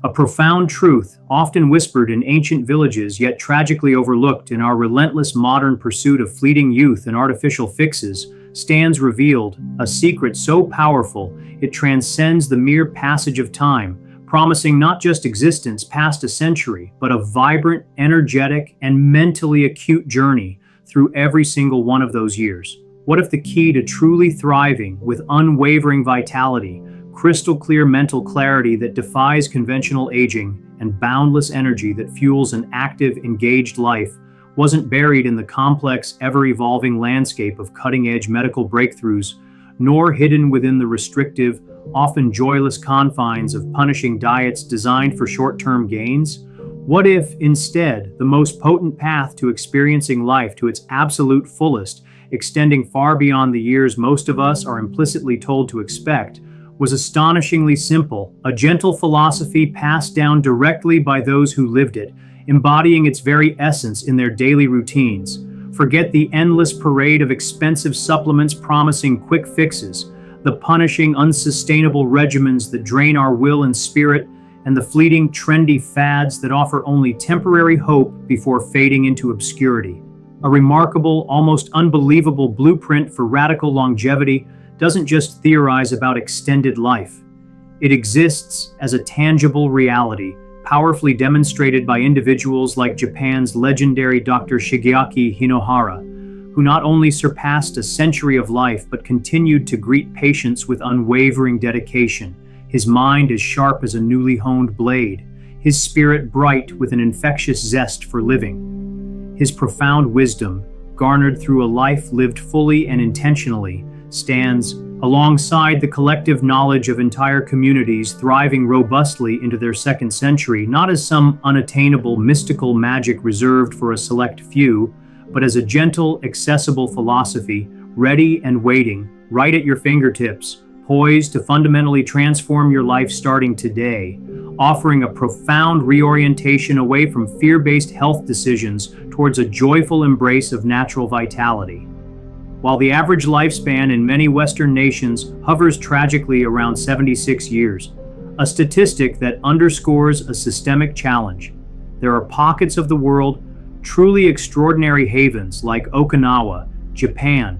A profound truth, often whispered in ancient villages yet tragically overlooked in our relentless modern pursuit of fleeting youth and artificial fixes, stands revealed, a secret so powerful it transcends the mere passage of time, promising not just existence past a century, but a vibrant, energetic, and mentally acute journey through every single one of those years. What if the key to truly thriving with unwavering vitality, crystal clear mental clarity that defies conventional aging, and boundless energy that fuels an active, engaged life wasn't buried in the complex, ever-evolving landscape of cutting-edge medical breakthroughs, nor hidden within the restrictive, often joyless confines of punishing diets designed for short-term gains? What if, instead, the most potent path to experiencing life to its absolute fullest, extending far beyond the years most of us are implicitly told to expect, was astonishingly simple, a gentle philosophy passed down directly by those who lived it, embodying its very essence in their daily routines? Forget the endless parade of expensive supplements promising quick fixes, the punishing, unsustainable regimens that drain our will and spirit, and the fleeting, trendy fads that offer only temporary hope before fading into obscurity. A remarkable, almost unbelievable blueprint for radical longevity doesn't just theorize about extended life. It exists as a tangible reality, powerfully demonstrated by individuals like Japan's legendary Dr. Shigeaki Hinohara, who not only surpassed a century of life but continued to greet patients with unwavering dedication, his mind as sharp as a newly honed blade, his spirit bright with an infectious zest for living. His profound wisdom, garnered through a life lived fully and intentionally, stands alongside the collective knowledge of entire communities thriving robustly into their second century, not as some unattainable mystical magic reserved for a select few, but as a gentle, accessible philosophy, ready and waiting, right at your fingertips, poised to fundamentally transform your life starting today, offering a profound reorientation away from fear-based health decisions towards a joyful embrace of natural vitality. While the average lifespan in many Western nations hovers tragically around 76 years, a statistic that underscores a systemic challenge, there are pockets of the world, truly extraordinary havens like Okinawa, Japan,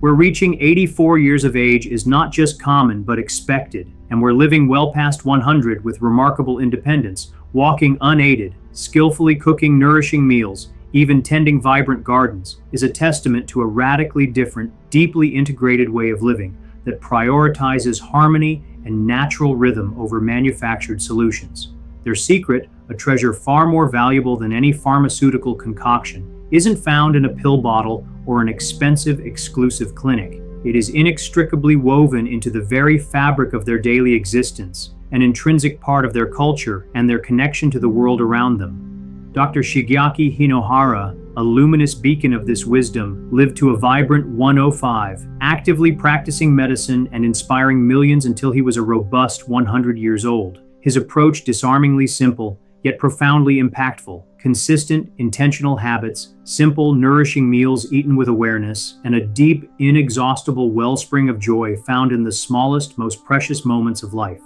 where reaching 84 years of age is not just common but expected, and where living well past 100 with remarkable independence, walking unaided, skillfully cooking nourishing meals, even tending vibrant gardens, is a testament to a radically different, deeply integrated way of living that prioritizes harmony and natural rhythm over manufactured solutions. Their secret, a treasure far more valuable than any pharmaceutical concoction, isn't found in a pill bottle or an expensive, exclusive clinic. It is inextricably woven into the very fabric of their daily existence, an intrinsic part of their culture and their connection to the world around them. Dr. Shigeaki Hinohara, a luminous beacon of this wisdom, lived to a vibrant 105, actively practicing medicine and inspiring millions until he was a robust 100 years old. His approach disarmingly simple, yet profoundly impactful. Consistent, intentional habits, simple, nourishing meals eaten with awareness, and a deep, inexhaustible wellspring of joy found in the smallest, most precious moments of life.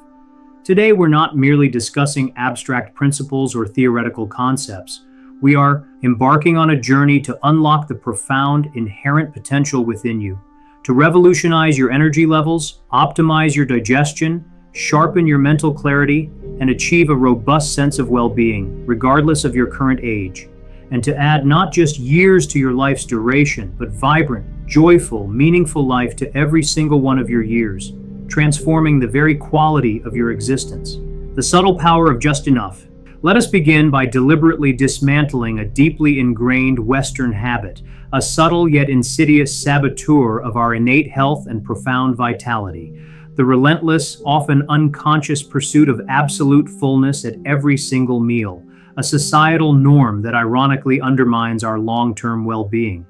Today, we're not merely discussing abstract principles or theoretical concepts. We are embarking on a journey to unlock the profound, inherent potential within you, to revolutionize your energy levels, optimize your digestion, sharpen your mental clarity, and achieve a robust sense of well-being, regardless of your current age, and to add not just years to your life's duration, but vibrant, joyful, meaningful life to every single one of your years, transforming the very quality of your existence. The subtle power of just enough. Let us begin by deliberately dismantling a deeply ingrained Western habit, a subtle yet insidious saboteur of our innate health and profound vitality. The relentless, often unconscious pursuit of absolute fullness at every single meal, a societal norm that ironically undermines our long-term well-being.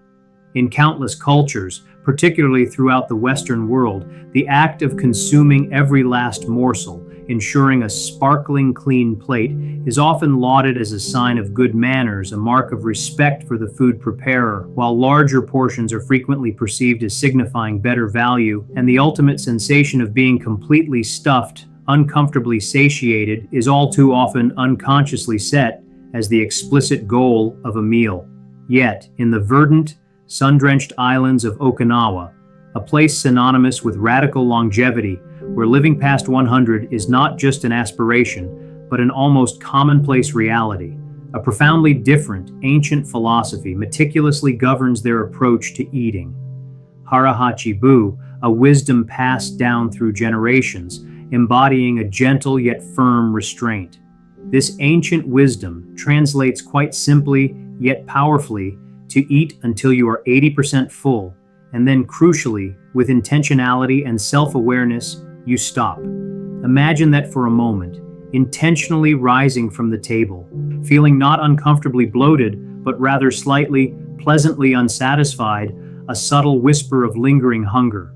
In countless cultures, particularly throughout the Western world, the act of consuming every last morsel, ensuring a sparkling clean plate, is often lauded as a sign of good manners, a mark of respect for the food preparer, while larger portions are frequently perceived as signifying better value and the ultimate sensation of being completely stuffed, uncomfortably satiated is all too often unconsciously set as the explicit goal of a meal. Yet, in the verdant, sun-drenched islands of Okinawa, a place synonymous with radical longevity, where living past 100 is not just an aspiration, but an almost commonplace reality, a profoundly different, ancient philosophy meticulously governs their approach to eating. Hara-hachi-bu, a wisdom passed down through generations, embodying a gentle yet firm restraint. This ancient wisdom translates quite simply yet powerfully to eat until you are 80% full, and then crucially, with intentionality and self-awareness, you stop. Imagine that for a moment, intentionally rising from the table, feeling not uncomfortably bloated, but rather slightly, pleasantly unsatisfied, a subtle whisper of lingering hunger.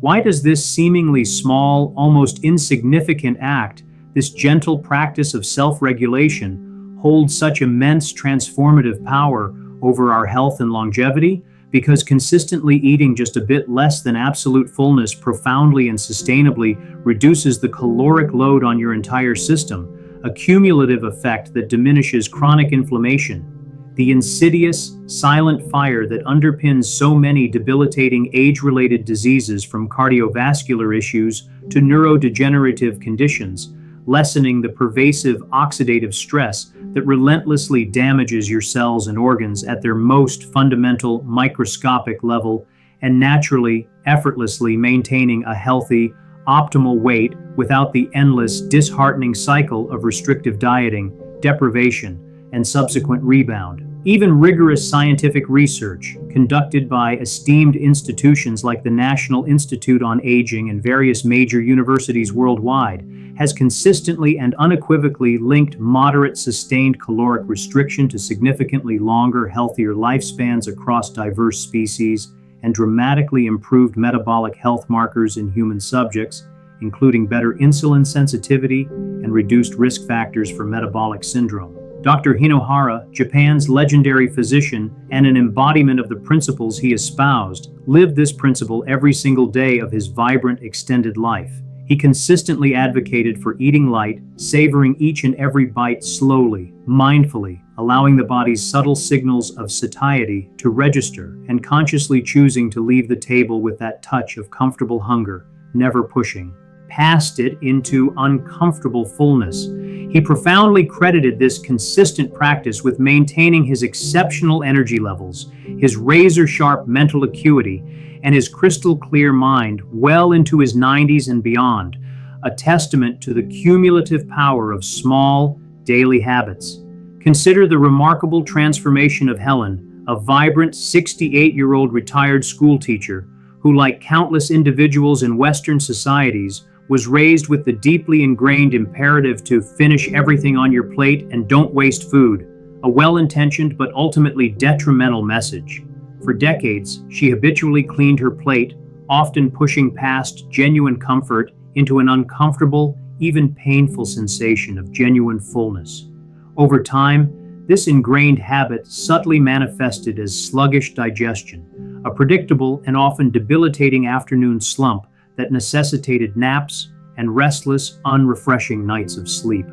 Why does this seemingly small, almost insignificant act, this gentle practice of self-regulation, hold such immense transformative power over our health and longevity? Because consistently eating just a bit less than absolute fullness profoundly and sustainably reduces the caloric load on your entire system, a cumulative effect that diminishes chronic inflammation. The insidious, silent fire that underpins so many debilitating age-related diseases, from cardiovascular issues to neurodegenerative conditions, lessening the pervasive oxidative stress that relentlessly damages your cells and organs at their most fundamental microscopic level, and naturally, effortlessly maintaining a healthy, optimal weight without the endless, disheartening cycle of restrictive dieting, deprivation, and subsequent rebound. Even rigorous scientific research, conducted by esteemed institutions like the National Institute on Aging and various major universities worldwide, has consistently and unequivocally linked moderate sustained caloric restriction to significantly longer, healthier lifespans across diverse species and dramatically improved metabolic health markers in human subjects, including better insulin sensitivity and reduced risk factors for metabolic syndrome. Dr. Hinohara, Japan's legendary physician and an embodiment of the principles he espoused, lived this principle every single day of his vibrant, extended life. He consistently advocated for eating light, savoring each and every bite slowly, mindfully, allowing the body's subtle signals of satiety to register, and consciously choosing to leave the table with that touch of comfortable hunger, never pushing past it into uncomfortable fullness. He profoundly credited this consistent practice with maintaining his exceptional energy levels, his razor-sharp mental acuity, and his crystal-clear mind well into his 90s and beyond, a testament to the cumulative power of small, daily habits. Consider the remarkable transformation of Helen, a vibrant 68-year-old retired schoolteacher who, like countless individuals in Western societies, was raised with the deeply ingrained imperative to finish everything on your plate and don't waste food, a well-intentioned but ultimately detrimental message. For decades, she habitually cleaned her plate, often pushing past genuine comfort into an uncomfortable, even painful sensation of genuine fullness. Over time, this ingrained habit subtly manifested as sluggish digestion, a predictable and often debilitating afternoon slump that necessitated naps and restless, unrefreshing nights of sleep.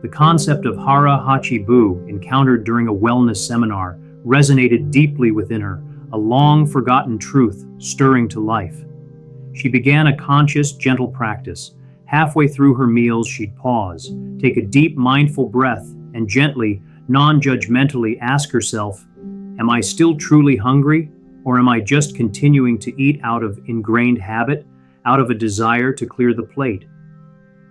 The concept of hara-hachi-bu, encountered during a wellness seminar, resonated deeply within her, a long-forgotten truth stirring to life. She began a conscious, gentle practice. Halfway through her meals, she'd pause, take a deep, mindful breath, and gently, non-judgmentally ask herself, "Am I still truly hungry, or am I just continuing to eat out of ingrained habit, out of a desire to clear the plate?"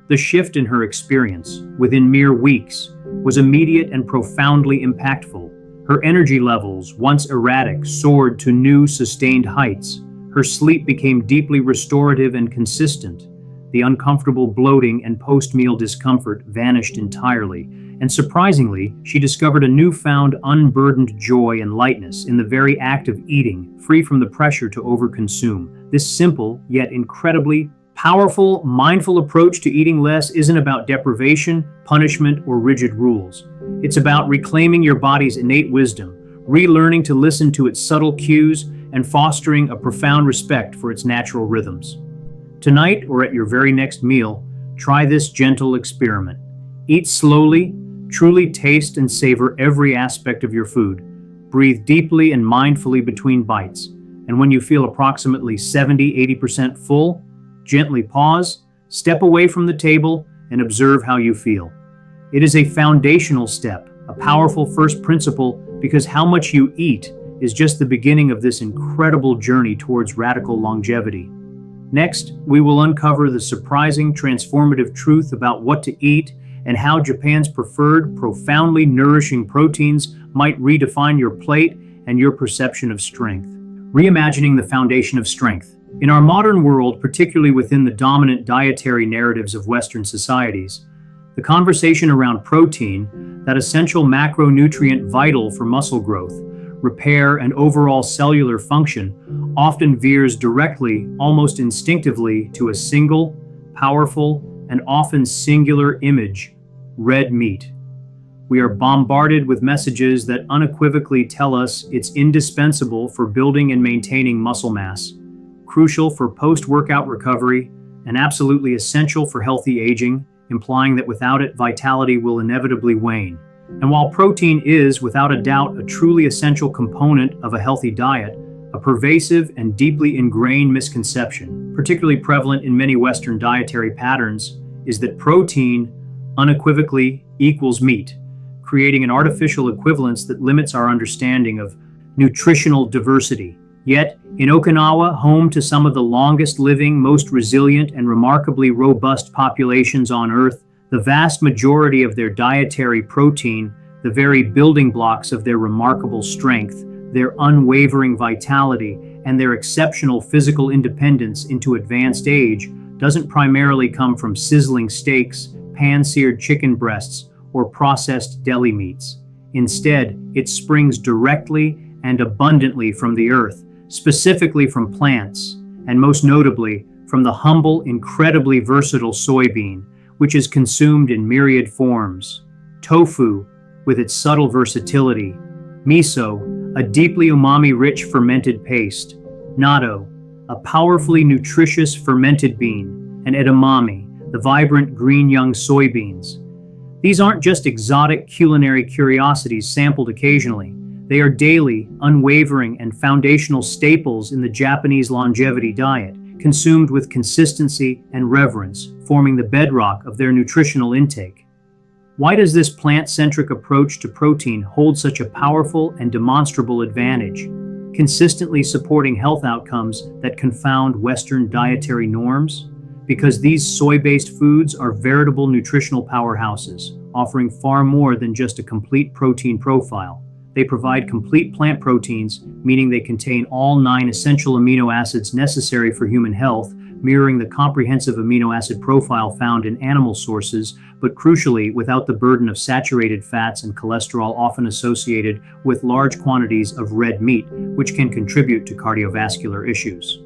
The shift in her experience, within mere weeks, was immediate and profoundly impactful. Her energy levels, once erratic, soared to new, sustained heights. Her sleep became deeply restorative and consistent. The uncomfortable bloating and post-meal discomfort vanished entirely, and surprisingly, she discovered a newfound unburdened joy and lightness in the very act of eating, free from the pressure to overconsume. This simple, yet incredibly powerful, mindful approach to eating less isn't about deprivation, punishment, or rigid rules. It's about reclaiming your body's innate wisdom, relearning to listen to its subtle cues, and fostering a profound respect for its natural rhythms. Tonight, or at your very next meal, Try this gentle experiment. Eat slowly, truly taste and savor every aspect of your food. Breathe deeply and mindfully between bites. And when you feel approximately 70–80% full, gently pause, step away from the table, and observe how you feel. It is a foundational step, a powerful first principle, because how much you eat is just the beginning of this incredible journey towards radical longevity. Next, we will uncover the surprising, transformative truth about what to eat and how Japan's preferred, profoundly nourishing proteins might redefine your plate and your perception of strength. Reimagining the foundation of strength. In our modern world, particularly within the dominant dietary narratives of Western societies, the conversation around protein, that essential macronutrient vital for muscle growth, repair, and overall cellular function, often veers directly, almost instinctively, to a single, powerful, and often singular image: red meat. We are bombarded with messages that unequivocally tell us it's indispensable for building and maintaining muscle mass, crucial for post-workout recovery, and absolutely essential for healthy aging, implying that without it, vitality will inevitably wane. And while protein is, without a doubt, a truly essential component of a healthy diet, a pervasive and deeply ingrained misconception, particularly prevalent in many Western dietary patterns, is that protein unequivocally equals meat, creating an artificial equivalence that limits our understanding of nutritional diversity. Yet, in Okinawa, home to some of the longest living, most resilient, and remarkably robust populations on Earth, the vast majority of their dietary protein, the very building blocks of their remarkable strength, their unwavering vitality, and their exceptional physical independence into advanced age, doesn't primarily come from sizzling steaks, pan-seared chicken breasts, or processed deli meats. Instead, it springs directly and abundantly from the earth, specifically from plants, and most notably from the humble, incredibly versatile soybean, which is consumed in myriad forms. Tofu, with its subtle versatility. Miso, a deeply umami-rich fermented paste. Natto, a powerfully nutritious fermented bean. And edamame, the vibrant green young soybeans. These aren't just exotic culinary curiosities sampled occasionally. They are daily, unwavering, and foundational staples in the Japanese longevity diet, consumed with consistency and reverence, forming the bedrock of their nutritional intake. Why does this plant-centric approach to protein hold such a powerful and demonstrable advantage, consistently supporting health outcomes that confound Western dietary norms? Because these soy-based foods are veritable nutritional powerhouses, offering far more than just a complete protein profile. They provide complete plant proteins, meaning they contain all 9 essential amino acids necessary for human health, mirroring the comprehensive amino acid profile found in animal sources, but crucially without the burden of saturated fats and cholesterol often associated with large quantities of red meat, which can contribute to cardiovascular issues.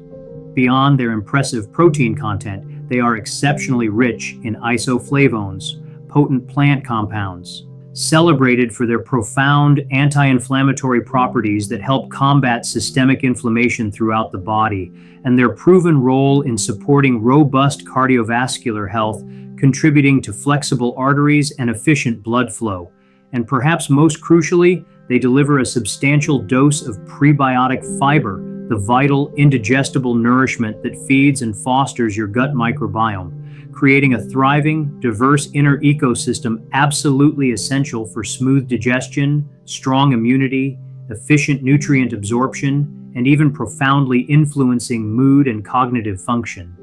Beyond their impressive protein content, they are exceptionally rich in isoflavones, potent plant compounds, celebrated for their profound anti-inflammatory properties that help combat systemic inflammation throughout the body, and their proven role in supporting robust cardiovascular health, contributing to flexible arteries and efficient blood flow. And perhaps most crucially, they deliver a substantial dose of prebiotic fiber, the vital, indigestible nourishment that feeds and fosters your gut microbiome, creating a thriving, diverse inner ecosystem absolutely essential for smooth digestion, strong immunity, efficient nutrient absorption, and even profoundly influencing mood and cognitive function.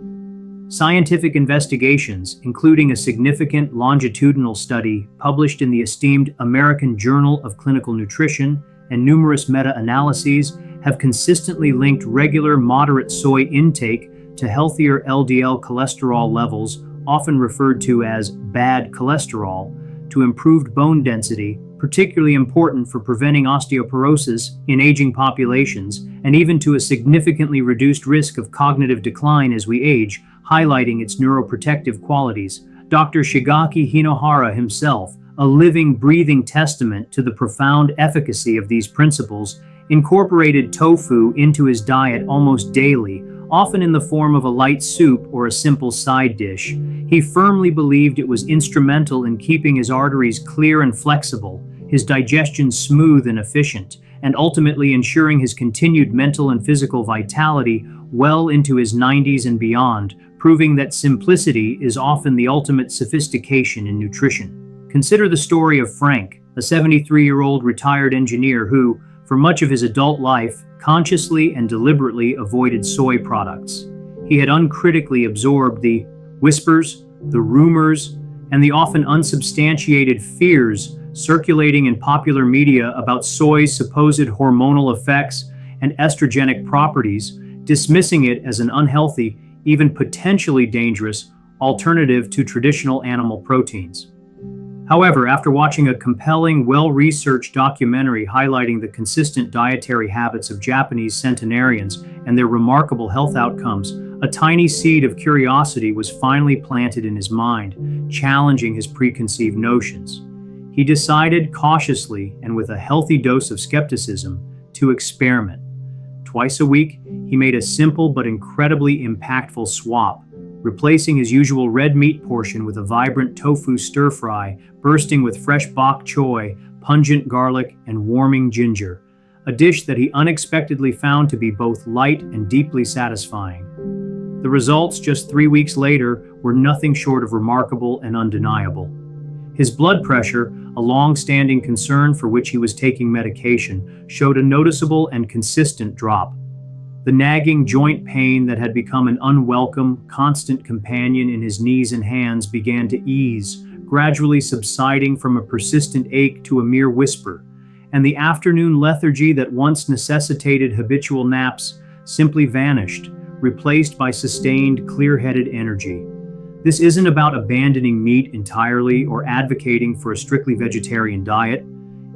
Scientific investigations, including a significant longitudinal study published in the esteemed American Journal of Clinical Nutrition, and numerous meta-analyses, have consistently linked regular moderate soy intake to healthier LDL cholesterol levels, often referred to as bad cholesterol, to improved bone density, particularly important for preventing osteoporosis in aging populations, and even to a significantly reduced risk of cognitive decline as we age, highlighting its neuroprotective qualities. Dr. Shigaki Hinohara himself, a living, breathing testament to the profound efficacy of these principles, incorporated tofu into his diet almost daily, often in the form of a light soup or a simple side dish. He firmly believed it was instrumental in keeping his arteries clear and flexible, his digestion smooth and efficient, and ultimately ensuring his continued mental and physical vitality well into his 90s and beyond, proving that simplicity is often the ultimate sophistication in nutrition. Consider the story of Frank, a 73-year-old retired engineer who, for much of his adult life, consciously and deliberately avoided soy products. He had uncritically absorbed the whispers, the rumors, and the often unsubstantiated fears circulating in popular media about soy's supposed hormonal effects and estrogenic properties, dismissing it as an unhealthy, even potentially dangerous, alternative to traditional animal proteins. However, after watching a compelling, well-researched documentary highlighting the consistent dietary habits of Japanese centenarians and their remarkable health outcomes, a tiny seed of curiosity was finally planted in his mind, challenging his preconceived notions. He decided cautiously and with a healthy dose of skepticism to experiment. Twice a week, he made a simple but incredibly impactful swap, replacing his usual red meat portion with a vibrant tofu stir-fry, bursting with fresh bok choy, pungent garlic, and warming ginger, a dish that he unexpectedly found to be both light and deeply satisfying. The results just 3 weeks later were nothing short of remarkable and undeniable. His blood pressure, a long-standing concern for which he was taking medication, showed a noticeable and consistent drop. The nagging joint pain that had become an unwelcome, constant companion in his knees and hands began to ease, gradually subsiding from a persistent ache to a mere whisper, and the afternoon lethargy that once necessitated habitual naps simply vanished, replaced by sustained, clear-headed energy. This isn't about abandoning meat entirely or advocating for a strictly vegetarian diet.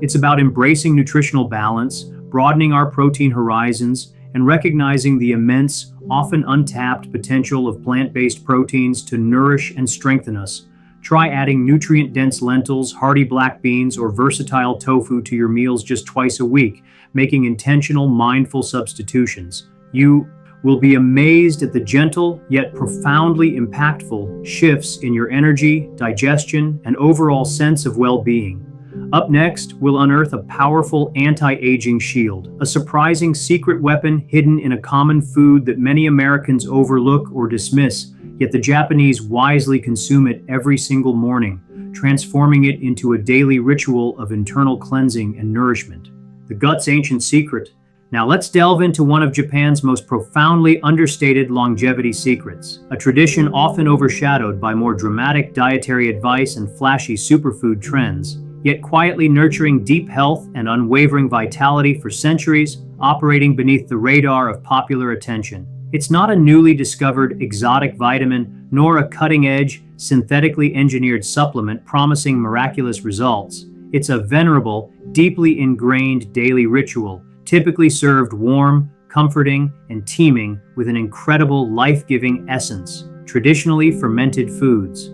It's about embracing nutritional balance, broadening our protein horizons, and recognizing the immense, often untapped potential of plant-based proteins to nourish and strengthen us. Try adding nutrient-dense lentils, hearty black beans, or versatile tofu to your meals just twice a week, making intentional, mindful substitutions. You will be amazed at the gentle yet profoundly impactful shifts in your energy, digestion, and overall sense of well-being. Up next, we'll unearth a powerful anti-aging shield, a surprising secret weapon hidden in a common food that many Americans overlook or dismiss, yet the Japanese wisely consume it every single morning, transforming it into a daily ritual of internal cleansing and nourishment. The gut's ancient secret. Now let's delve into one of Japan's most profoundly understated longevity secrets, a tradition often overshadowed by more dramatic dietary advice and flashy superfood trends, yet quietly nurturing deep health and unwavering vitality for centuries, operating beneath the radar of popular attention. It's not a newly discovered exotic vitamin, nor a cutting-edge, synthetically engineered supplement promising miraculous results. It's a venerable, deeply ingrained daily ritual, typically served warm, comforting, and teeming with an incredible life-giving essence, traditionally fermented foods.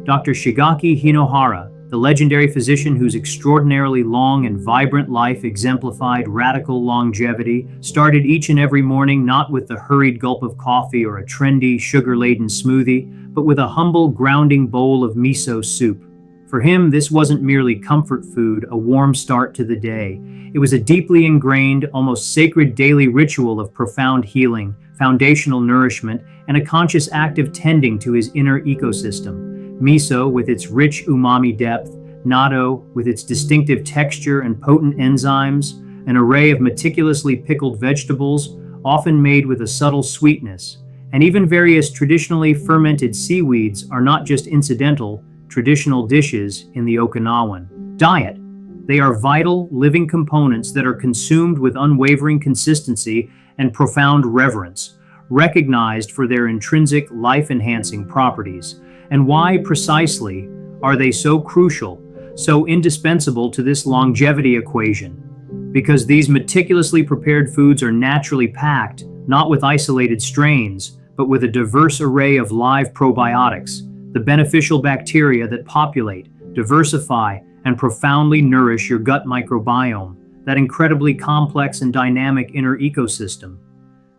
Dr. Shigaki Hinohara, the legendary physician whose extraordinarily long and vibrant life exemplified radical longevity, started each and every morning not with the hurried gulp of coffee or a trendy, sugar-laden smoothie, but with a humble, grounding bowl of miso soup. For him, this wasn't merely comfort food, a warm start to the day. It was a deeply ingrained, almost sacred daily ritual of profound healing, foundational nourishment, and a conscious act of tending to his inner ecosystem. Miso, with its rich umami depth, natto, with its distinctive texture and potent enzymes, an array of meticulously pickled vegetables, often made with a subtle sweetness, and even various traditionally fermented seaweeds are not just incidental, traditional dishes in the Okinawan diet. They are vital, living components that are consumed with unwavering consistency and profound reverence, recognized for their intrinsic life-enhancing properties. And why precisely are they so crucial, so indispensable to this longevity equation? Because these meticulously prepared foods are naturally packed, not with isolated strains, but with a diverse array of live probiotics, the beneficial bacteria that populate, diversify, and profoundly nourish your gut microbiome, that incredibly complex and dynamic inner ecosystem.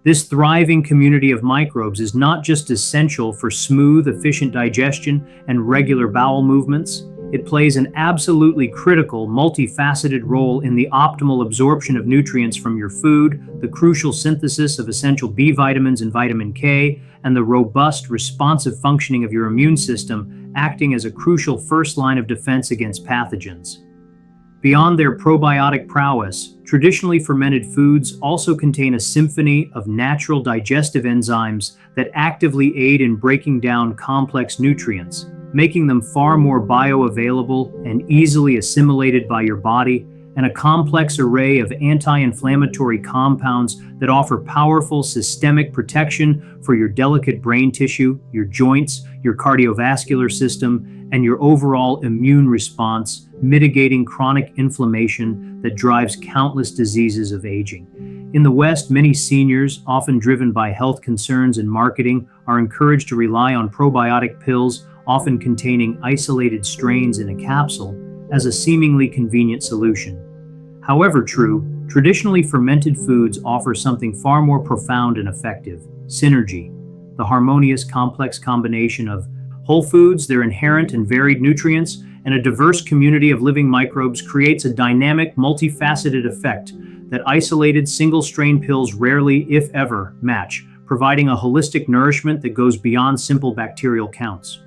This thriving community of microbes is not just essential for smooth, efficient digestion and regular bowel movements, it plays an absolutely critical, multifaceted role in the optimal absorption of nutrients from your food, the crucial synthesis of essential B vitamins and vitamin K, and the robust, responsive functioning of your immune system, acting as a crucial first line of defense against pathogens. Beyond their probiotic prowess, traditionally fermented foods also contain a symphony of natural digestive enzymes that actively aid in breaking down complex nutrients, making them far more bioavailable and easily assimilated by your body, and a complex array of anti-inflammatory compounds that offer powerful systemic protection for your delicate brain tissue, your joints, your cardiovascular system, and your overall immune response, mitigating chronic inflammation that drives countless diseases of aging. In the West, many seniors, often driven by health concerns and marketing, are encouraged to rely on probiotic pills, often containing isolated strains in a capsule, as a seemingly convenient solution. However true, traditionally fermented foods offer something far more profound and effective: synergy, the harmonious, complex combination of whole foods, their inherent and varied nutrients, and a diverse community of living microbes creates a dynamic, multifaceted effect that isolated single-strain pills rarely, if ever, match, providing a holistic nourishment that goes beyond simple bacterial counts.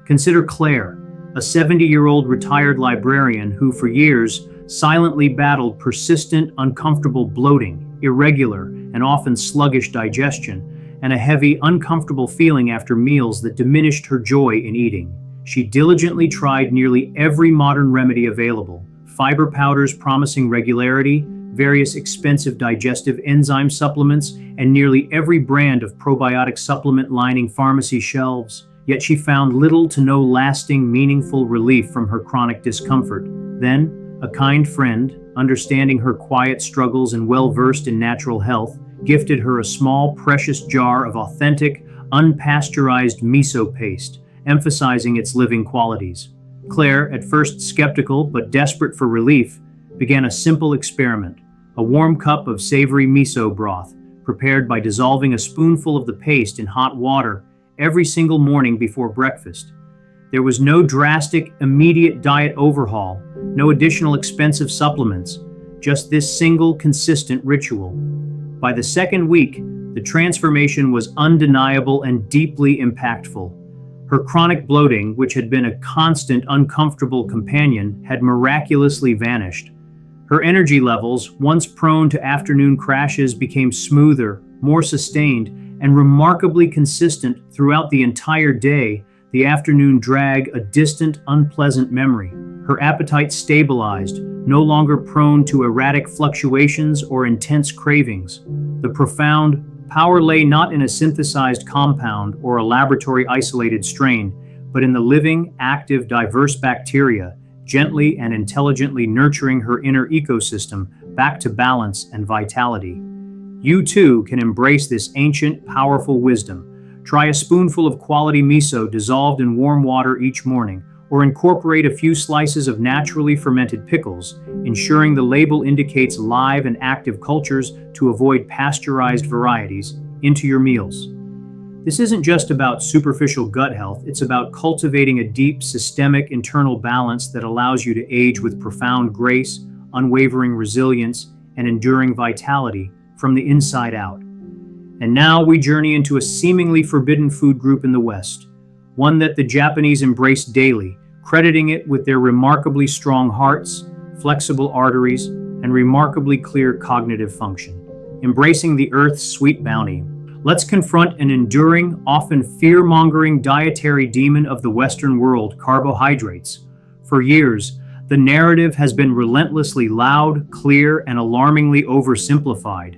Consider Claire, a 70-year-old retired librarian who for years silently battled persistent, uncomfortable bloating, irregular, and often sluggish digestion, and a heavy, uncomfortable feeling after meals that diminished her joy in eating. She diligently tried nearly every modern remedy available: fiber powders promising regularity, various expensive digestive enzyme supplements, and nearly every brand of probiotic supplement lining pharmacy shelves. Yet she found little to no lasting, meaningful relief from her chronic discomfort. Then, a kind friend, understanding her quiet struggles and well-versed in natural health, gifted her a small, precious jar of authentic, unpasteurized miso paste, emphasizing its living qualities. Claire, at first skeptical but desperate for relief, began a simple experiment: a warm cup of savory miso broth, prepared by dissolving a spoonful of the paste in hot water every single morning before breakfast. There was no drastic, immediate diet overhaul, no additional expensive supplements, just this single, consistent ritual. By the second week, the transformation was undeniable and deeply impactful. Her chronic bloating, which had been a constant, uncomfortable companion, had miraculously vanished. Her energy levels, once prone to afternoon crashes, became smoother, more sustained, and remarkably consistent throughout the entire day, the afternoon drag a distant, unpleasant memory. Her appetite stabilized, no longer prone to erratic fluctuations or intense cravings. The profound power lay not in a synthesized compound or a laboratory-isolated strain, but in the living, active, diverse bacteria, gently and intelligently nurturing her inner ecosystem back to balance and vitality. You too can embrace this ancient, powerful wisdom. Try a spoonful of quality miso dissolved in warm water each morning, or incorporate a few slices of naturally fermented pickles, ensuring the label indicates live and active cultures to avoid pasteurized varieties, into your meals. This isn't just about superficial gut health, it's about cultivating a deep, systemic internal balance that allows you to age with profound grace, unwavering resilience, and enduring vitality from the inside out. And now we journey into a seemingly forbidden food group in the West, one that the Japanese embrace daily, crediting it with their remarkably strong hearts, flexible arteries, and remarkably clear cognitive function. Embracing the Earth's sweet bounty, let's confront an enduring, often fear-mongering dietary demon of the Western world: carbohydrates. For years, the narrative has been relentlessly loud, clear, and alarmingly oversimplified.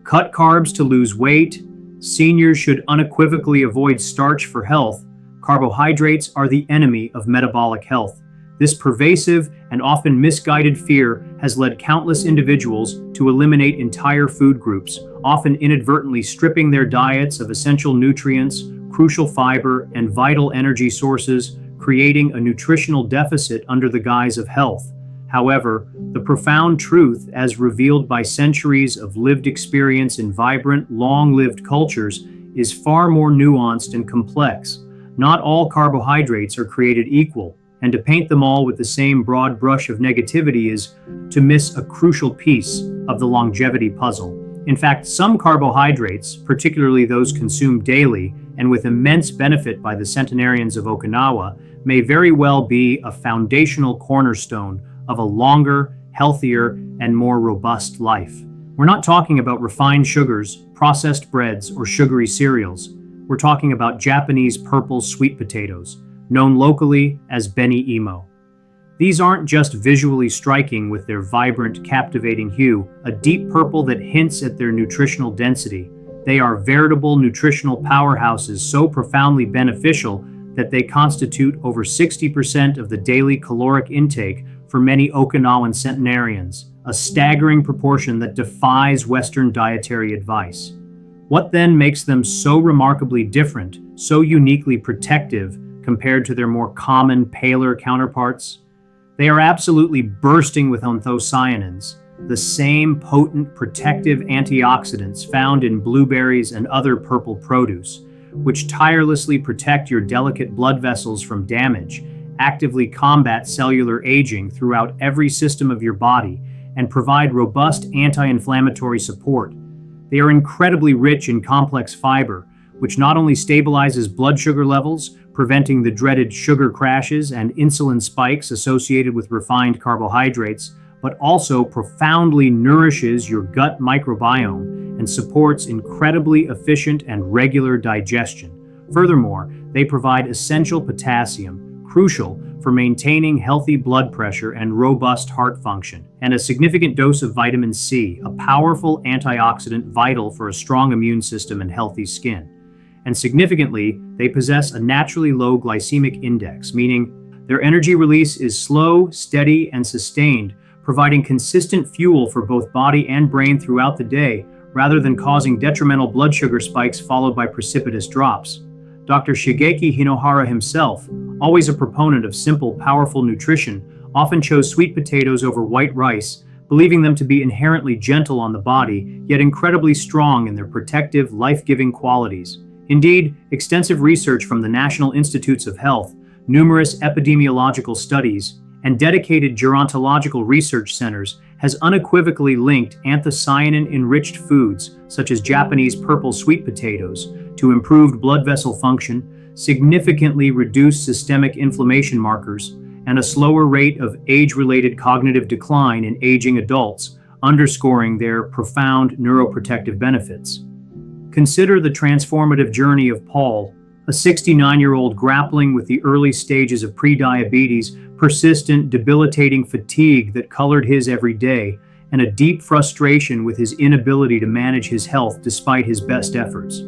Cut carbs to lose weight. Seniors should unequivocally avoid starch for health. Carbohydrates are the enemy of metabolic health. This pervasive and often misguided fear has led countless individuals to eliminate entire food groups, often inadvertently stripping their diets of essential nutrients, crucial fiber, and vital energy sources, creating a nutritional deficit under the guise of health. However, the profound truth, as revealed by centuries of lived experience in vibrant, long-lived cultures, is far more nuanced and complex. Not all carbohydrates are created equal, and to paint them all with the same broad brush of negativity is to miss a crucial piece of the longevity puzzle. In fact, some carbohydrates, particularly those consumed daily and with immense benefit by the centenarians of Okinawa, may very well be a foundational cornerstone of a longer, healthier, and more robust life. We're not talking about refined sugars, processed breads, or sugary cereals. We're talking about Japanese purple sweet potatoes, known locally as beni imo. These aren't just visually striking with their vibrant, captivating hue, a deep purple that hints at their nutritional density. They are veritable nutritional powerhouses so profoundly beneficial that they constitute over 60% of the daily caloric intake for many Okinawan centenarians, a staggering proportion that defies Western dietary advice. What then makes them so remarkably different, so uniquely protective compared to their more common, paler counterparts? They are absolutely bursting with anthocyanins, the same potent protective antioxidants found in blueberries and other purple produce, which tirelessly protect your delicate blood vessels from damage, actively combat cellular aging throughout every system of your body, and provide robust anti-inflammatory support. They are incredibly rich in complex fiber, which not only stabilizes blood sugar levels, preventing the dreaded sugar crashes and insulin spikes associated with refined carbohydrates, but also profoundly nourishes your gut microbiome and supports incredibly efficient and regular digestion. Furthermore, they provide essential potassium, crucial for maintaining healthy blood pressure and robust heart function, and a significant dose of vitamin C, a powerful antioxidant vital for a strong immune system and healthy skin. And significantly, they possess a naturally low glycemic index, meaning their energy release is slow, steady, and sustained, providing consistent fuel for both body and brain throughout the day, rather than causing detrimental blood sugar spikes followed by precipitous drops. Dr. Shigeki Hinohara himself, always a proponent of simple, powerful nutrition, often chose sweet potatoes over white rice, believing them to be inherently gentle on the body, yet incredibly strong in their protective, life-giving qualities. Indeed, extensive research from the National Institutes of Health, numerous epidemiological studies, and dedicated gerontological research centers has unequivocally linked anthocyanin-enriched foods, such as Japanese purple sweet potatoes, to improved blood vessel function, significantly reduced systemic inflammation markers, and a slower rate of age-related cognitive decline in aging adults, underscoring their profound neuroprotective benefits. Consider the transformative journey of Paul, a 69-year-old grappling with the early stages of prediabetes, persistent, debilitating fatigue that colored his every day, and a deep frustration with his inability to manage his health despite his best efforts.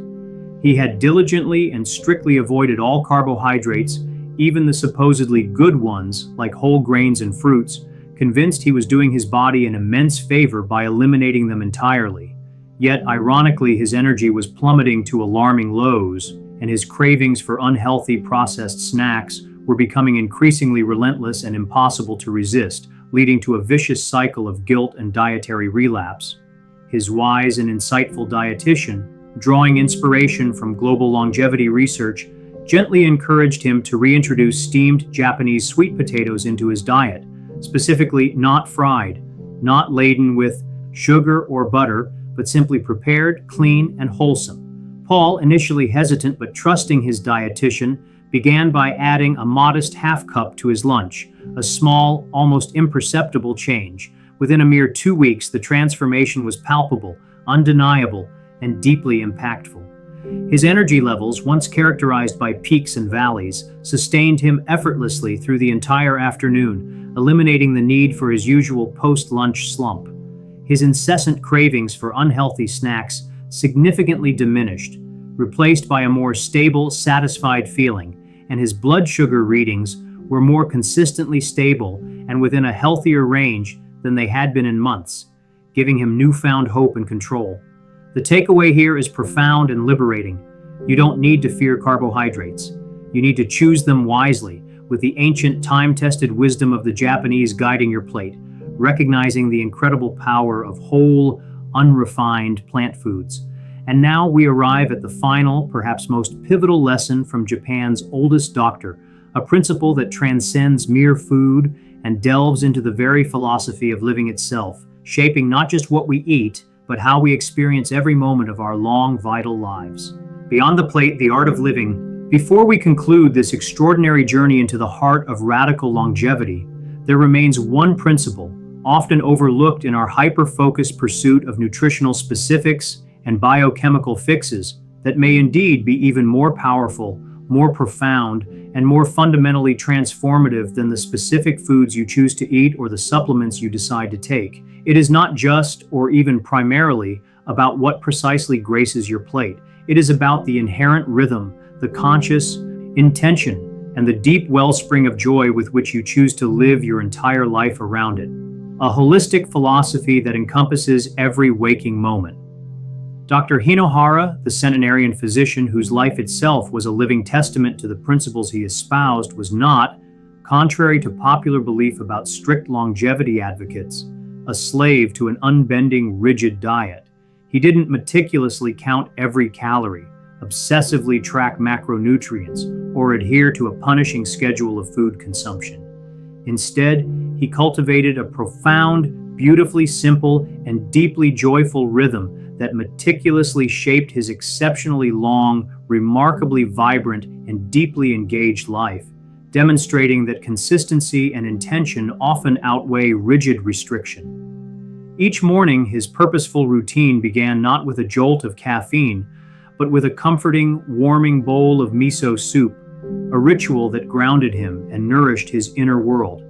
He had diligently and strictly avoided all carbohydrates, even the supposedly good ones like whole grains and fruits, convinced he was doing his body an immense favor by eliminating them entirely. Yet, ironically, his energy was plummeting to alarming lows, and his cravings for unhealthy processed snacks were becoming increasingly relentless and impossible to resist, leading to a vicious cycle of guilt and dietary relapse. His wise and insightful dietitian, drawing inspiration from global longevity research, gently encouraged him to reintroduce steamed Japanese sweet potatoes into his diet, specifically not fried, not laden with sugar or butter, but simply prepared, clean, and wholesome. Paul, initially hesitant but trusting his dietitian, began by adding a modest half cup to his lunch, a small, almost imperceptible change. Within a mere 2 weeks, the transformation was palpable, undeniable, and deeply impactful. His energy levels, once characterized by peaks and valleys, sustained him effortlessly through the entire afternoon, eliminating the need for his usual post-lunch slump. His incessant cravings for unhealthy snacks significantly diminished, replaced by a more stable, satisfied feeling, and his blood sugar readings were more consistently stable and within a healthier range than they had been in months, giving him newfound hope and control. The takeaway here is profound and liberating. You don't need to fear carbohydrates. You need to choose them wisely, with the ancient time-tested wisdom of the Japanese guiding your plate, recognizing the incredible power of whole, unrefined plant foods. And now we arrive at the final, perhaps most pivotal lesson from Japan's oldest doctor, a principle that transcends mere food and delves into the very philosophy of living itself, shaping not just what we eat, but how we experience every moment of our long, vital lives. Beyond the Plate, the Art of Living. Before we conclude this extraordinary journey into the heart of radical longevity, there remains one principle, often overlooked in our hyper-focused pursuit of nutritional specifics and biochemical fixes, that may indeed be even more powerful, more profound, and more fundamentally transformative than the specific foods you choose to eat or the supplements you decide to take. It is not just, or even primarily, about what precisely graces your plate. It is about the inherent rhythm, the conscious intention, and the deep wellspring of joy with which you choose to live your entire life around it. A holistic philosophy that encompasses every waking moment. Dr. Hinohara, the centenarian physician whose life itself was a living testament to the principles he espoused, was not, contrary to popular belief about strict longevity advocates, a slave to an unbending, rigid diet. He didn't meticulously count every calorie, obsessively track macronutrients, or adhere to a punishing schedule of food consumption. Instead, he cultivated a profound, beautifully simple, and deeply joyful rhythm that meticulously shaped his exceptionally long, remarkably vibrant, and deeply engaged life, demonstrating that consistency and intention often outweigh rigid restriction. Each morning, his purposeful routine began not with a jolt of caffeine, but with a comforting, warming bowl of miso soup, a ritual that grounded him and nourished his inner world.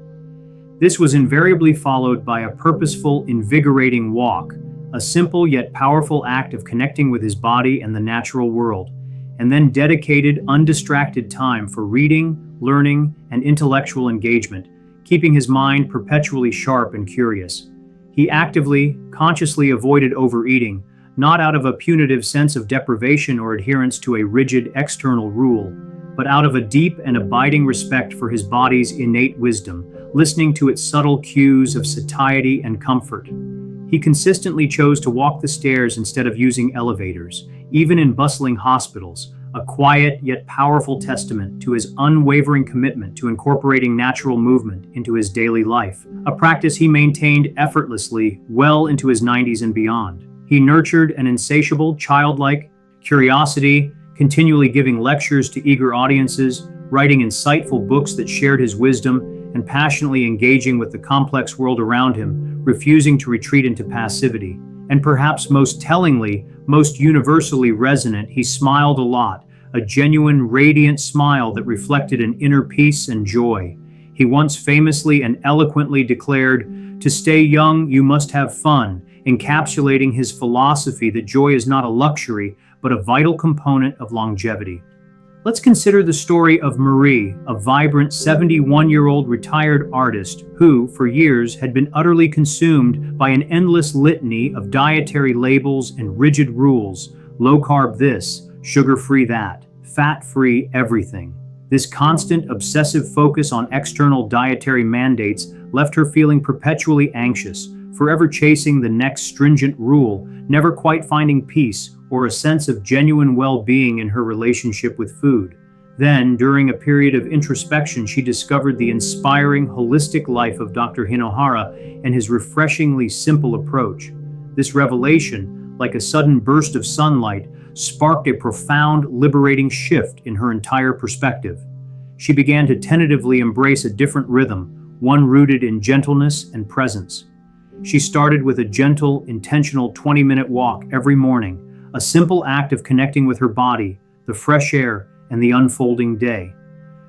This was invariably followed by a purposeful, invigorating walk, a simple yet powerful act of connecting with his body and the natural world, and then dedicated, undistracted time for reading, learning, and intellectual engagement, keeping his mind perpetually sharp and curious. He actively, consciously avoided overeating, not out of a punitive sense of deprivation or adherence to a rigid external rule, but out of a deep and abiding respect for his body's innate wisdom, listening to its subtle cues of satiety and comfort. He consistently chose to walk the stairs instead of using elevators, even in bustling hospitals, a quiet yet powerful testament to his unwavering commitment to incorporating natural movement into his daily life, a practice he maintained effortlessly well into his 90s and beyond. He nurtured an insatiable, childlike curiosity, continually giving lectures to eager audiences, writing insightful books that shared his wisdom, and passionately engaging with the complex world around him, refusing to retreat into passivity. And perhaps most tellingly, most universally resonant, he smiled a lot, a genuine, radiant smile that reflected an inner peace and joy. He once famously and eloquently declared, "To stay young, you must have fun," encapsulating his philosophy that joy is not a luxury, but a vital component of longevity. Let's consider the story of Marie, a vibrant 71-year-old retired artist who, for years, had been utterly consumed by an endless litany of dietary labels and rigid rules: low-carb this, sugar-free that, fat-free everything. This constant, obsessive focus on external dietary mandates left her feeling perpetually anxious, forever chasing the next stringent rule, never quite finding peace or a sense of genuine well-being in her relationship with food. Then, during a period of introspection, she discovered the inspiring, holistic life of Dr. Hinohara and his refreshingly simple approach. This revelation, like a sudden burst of sunlight, sparked a profound, liberating shift in her entire perspective. She began to tentatively embrace a different rhythm, one rooted in gentleness and presence. She started with a gentle, intentional 20-minute walk every morning, a simple act of connecting with her body, the fresh air, and the unfolding day.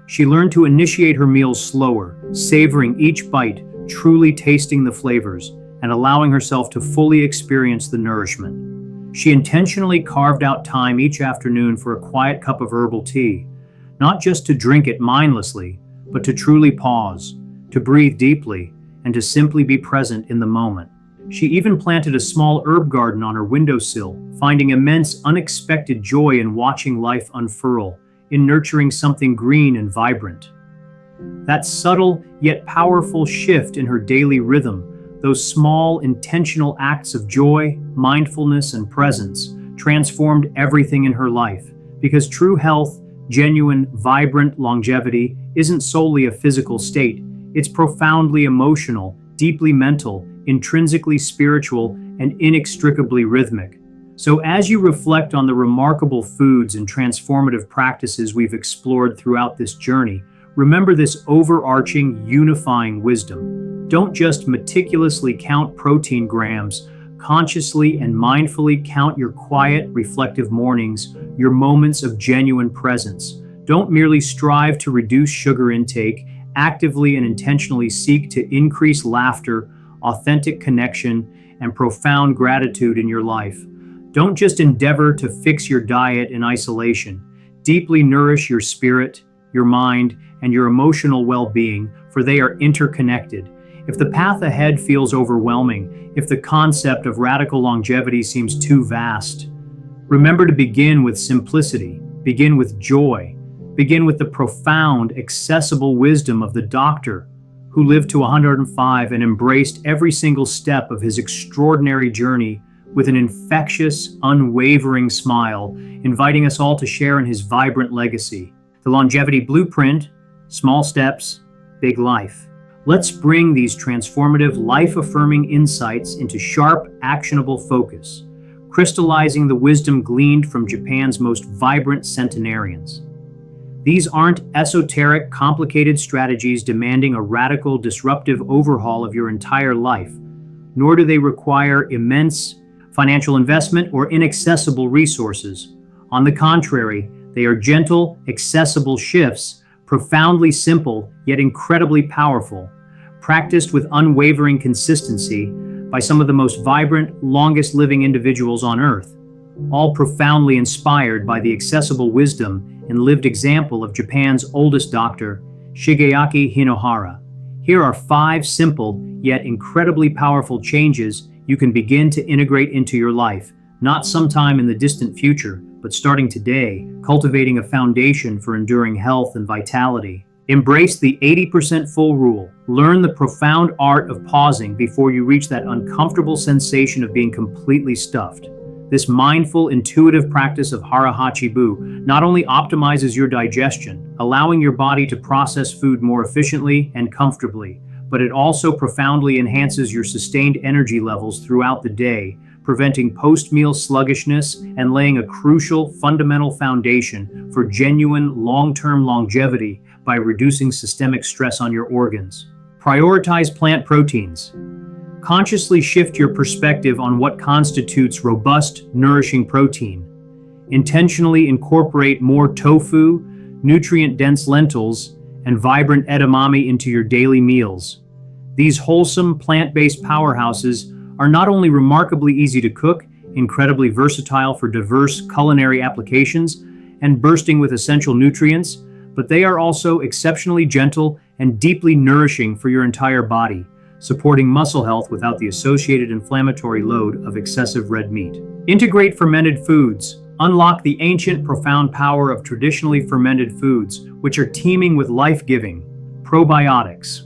She learned to initiate her meals slower, savoring each bite, truly tasting the flavors, and allowing herself to fully experience the nourishment. She intentionally carved out time each afternoon for a quiet cup of herbal tea, not just to drink it mindlessly, but to truly pause, to breathe deeply, and to simply be present in the moment. She even planted a small herb garden on her windowsill, finding immense, unexpected joy in watching life unfurl, in nurturing something green and vibrant. That subtle yet powerful shift in her daily rhythm, those small intentional acts of joy, mindfulness, and presence, transformed everything in her life. Because true health, genuine, vibrant longevity isn't solely a physical state, it's profoundly emotional, deeply mental, intrinsically spiritual, and inextricably rhythmic. So, as you reflect on the remarkable foods and transformative practices we've explored throughout this journey, remember this overarching, unifying wisdom. Don't just meticulously count protein grams, consciously and mindfully count your quiet, reflective mornings, your moments of genuine presence. Don't merely strive to reduce sugar intake, actively and intentionally seek to increase laughter, authentic connection, and profound gratitude in your life. Don't just endeavor to fix your diet in isolation. Deeply nourish your spirit, your mind, and your emotional well-being, for they are interconnected. If the path ahead feels overwhelming, if the concept of radical longevity seems too vast, remember to begin with simplicity, begin with joy, begin with the profound, accessible wisdom of the doctor who lived to 105 and embraced every single step of his extraordinary journey with an infectious, unwavering smile, inviting us all to share in his vibrant legacy. The longevity blueprint: small steps, big life. Let's bring these transformative, life-affirming insights into sharp, actionable focus, crystallizing the wisdom gleaned from Japan's most vibrant centenarians. These aren't esoteric, complicated strategies demanding a radical, disruptive overhaul of your entire life, nor do they require immense financial investment or inaccessible resources. On the contrary, they are gentle, accessible shifts, profoundly simple, yet incredibly powerful, practiced with unwavering consistency by some of the most vibrant, longest-living individuals on Earth, all profoundly inspired by the accessible wisdom and lived example of Japan's oldest doctor, Shigeaki Hinohara. Here are 5 simple, yet incredibly powerful changes you can begin to integrate into your life, not sometime in the distant future, but starting today, cultivating a foundation for enduring health and vitality. Embrace the 80% full rule. Learn the profound art of pausing before you reach that uncomfortable sensation of being completely stuffed. This mindful, intuitive practice of hara hachibu not only optimizes your digestion, allowing your body to process food more efficiently and comfortably, but it also profoundly enhances your sustained energy levels throughout the day, preventing post-meal sluggishness and laying a crucial, fundamental foundation for genuine, long-term longevity by reducing systemic stress on your organs. Prioritize plant proteins. Consciously shift your perspective on what constitutes robust, nourishing protein. Intentionally incorporate more tofu, nutrient-dense lentils, and vibrant edamame into your daily meals. These wholesome, plant-based powerhouses are not only remarkably easy to cook, incredibly versatile for diverse culinary applications, and bursting with essential nutrients, but they are also exceptionally gentle and deeply nourishing for your entire body, supporting muscle health without the associated inflammatory load of excessive red meat. Integrate fermented foods. Unlock the ancient, profound power of traditionally fermented foods, which are teeming with life-giving probiotics.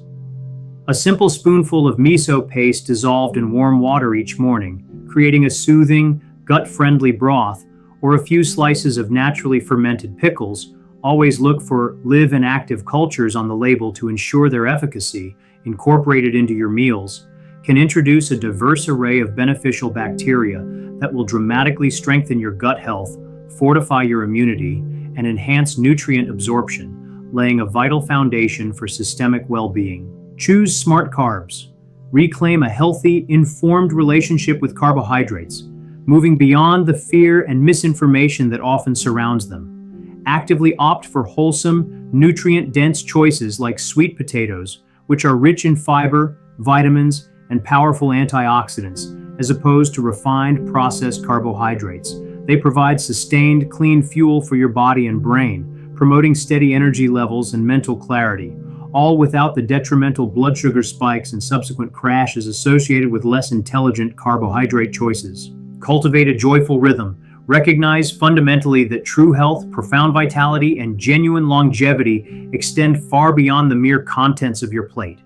A simple spoonful of miso paste dissolved in warm water each morning, creating a soothing, gut-friendly broth, or a few slices of naturally fermented pickles. Always look for live and active cultures on the label to ensure their efficacy, incorporated into your meals, can introduce a diverse array of beneficial bacteria that will dramatically strengthen your gut health, fortify your immunity, and enhance nutrient absorption, laying a vital foundation for systemic well-being. Choose smart carbs. Reclaim a healthy, informed relationship with carbohydrates, moving beyond the fear and misinformation that often surrounds them. Actively opt for wholesome, nutrient-dense choices like sweet potatoes, which are rich in fiber, vitamins, and powerful antioxidants, as opposed to refined, processed carbohydrates. They provide sustained, clean fuel for your body and brain, promoting steady energy levels and mental clarity, all without the detrimental blood sugar spikes and subsequent crashes associated with less intelligent carbohydrate choices. Cultivate a joyful rhythm. Recognize fundamentally that true health, profound vitality, and genuine longevity extend far beyond the mere contents of your plate.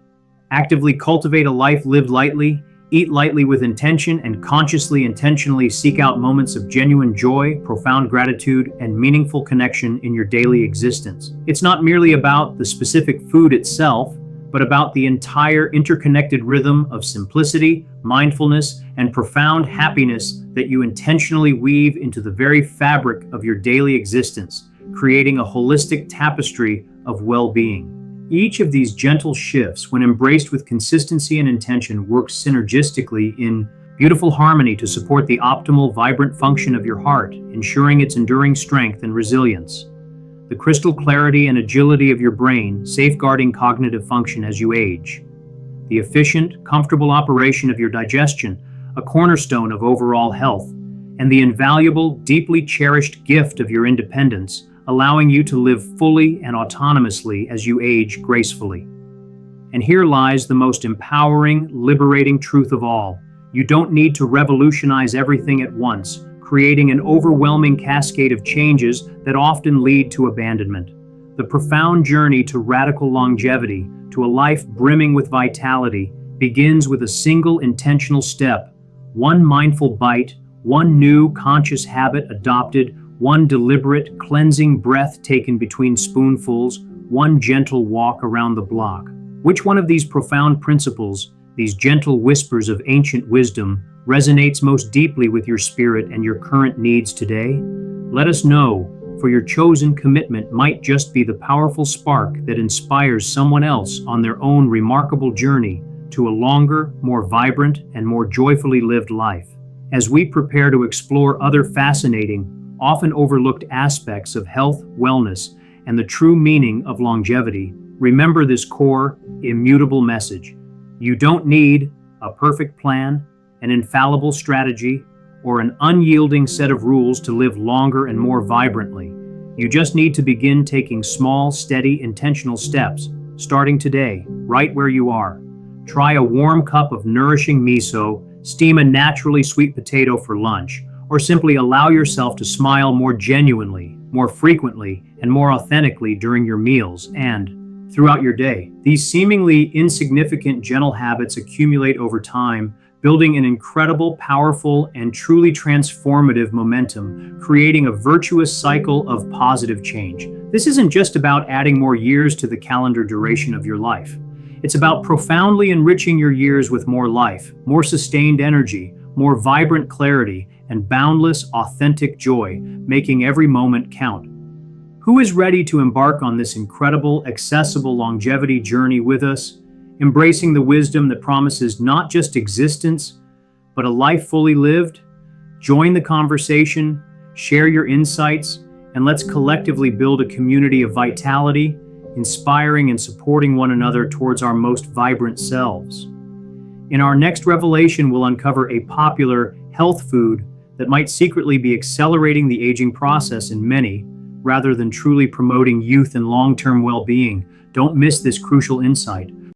Actively cultivate a life lived lightly, eat lightly with intention, and consciously, intentionally seek out moments of genuine joy, profound gratitude, and meaningful connection in your daily existence. It's not merely about the specific food itself, but about the entire interconnected rhythm of simplicity, mindfulness, and profound happiness that you intentionally weave into the very fabric of your daily existence, creating a holistic tapestry of well-being. Each of these gentle shifts, when embraced with consistency and intention, works synergistically in beautiful harmony to support the optimal, vibrant function of your heart, ensuring its enduring strength and resilience. The crystal clarity and agility of your brain, safeguarding cognitive function as you age. The efficient, comfortable operation of your digestion, a cornerstone of overall health. And the invaluable, deeply cherished gift of your independence, allowing you to live fully and autonomously as you age gracefully. And here lies the most empowering, liberating truth of all. You don't need to revolutionize everything at once, creating an overwhelming cascade of changes that often lead to abandonment. The profound journey to radical longevity, to a life brimming with vitality, begins with a single intentional step, one mindful bite, one new conscious habit adopted, one deliberate, cleansing breath taken between spoonfuls, one gentle walk around the block. Which one of these profound principles, these gentle whispers of ancient wisdom, resonates most deeply with your spirit and your current needs today? Let us know, for your chosen commitment might just be the powerful spark that inspires someone else on their own remarkable journey to a longer, more vibrant, and more joyfully lived life. As we prepare to explore other fascinating, often overlooked aspects of health, wellness, and the true meaning of longevity, remember this core, immutable message. You don't need a perfect plan, an infallible strategy, or an unyielding set of rules to live longer and more vibrantly. You just need to begin taking small, steady, intentional steps, starting today, right where you are. Try a warm cup of nourishing miso, steam a naturally sweet potato for lunch, or simply allow yourself to smile more genuinely, more frequently, and more authentically during your meals and throughout your day. These seemingly insignificant, gentle habits accumulate over time, building an incredible, powerful, and truly transformative momentum, creating a virtuous cycle of positive change. This isn't just about adding more years to the calendar duration of your life. It's about profoundly enriching your years with more life, more sustained energy, more vibrant clarity, and boundless, authentic joy, making every moment count. Who is ready to embark on this incredible, accessible longevity journey with us, embracing the wisdom that promises not just existence, but a life fully lived? Join the conversation, share your insights, and let's collectively build a community of vitality, inspiring and supporting one another towards our most vibrant selves. In our next revelation, we'll uncover a popular health food that might secretly be accelerating the aging process in many, rather than truly promoting youth and long-term well-being. Don't miss this crucial insight.